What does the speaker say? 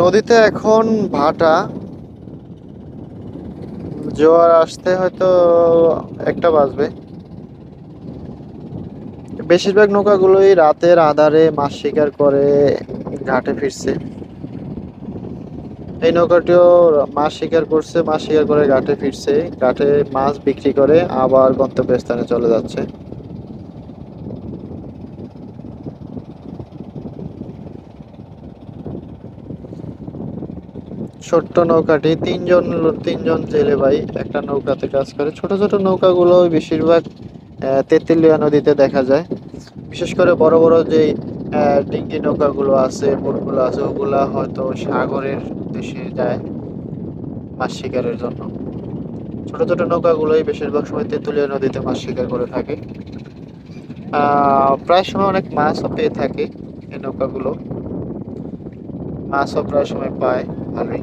নদীতে এখন ভাটা। জোয়ার আসতে হয়তো একটা বাজবে। বেশিরভাগ নৌকাগুলোই রাতের আঁধারে মাছ শিকার করে ঘাটে ফিরছে। এই নৌকাটিও মাছ শিকার করছে, মাছ শিকার করে ঘাটে ফিরছে, ঘাটে মাছ বিক্রি করে আবার গন্তব্যস্থানে চলে যাচ্ছে। ছোট্ট নৌকাটি তিনজন জেলে ভাই একটা নৌকাতে কাজ করে। ছোট ছোট নৌকাগুলো বেশিরভাগ তেঁতুলিয়া নদীতে দেখা যায়। বিশেষ করে বড় বড় যে ডিঙ্গি নৌকাগুলো আছে, বোটগুলো আছে, ওগুলা হয়তো সাগরের দেশে যায় মাছ শিকারের জন্য। ছোট ছোট নৌকাগুলোই বেশিরভাগ সময় তেঁতুলিয়া নদীতে মাছ শিকার করে থাকে। প্রায় সময় অনেক মাছও পেয়ে থাকে এই নৌকাগুলো। মাছও প্রায় সময় পায় ভালোই।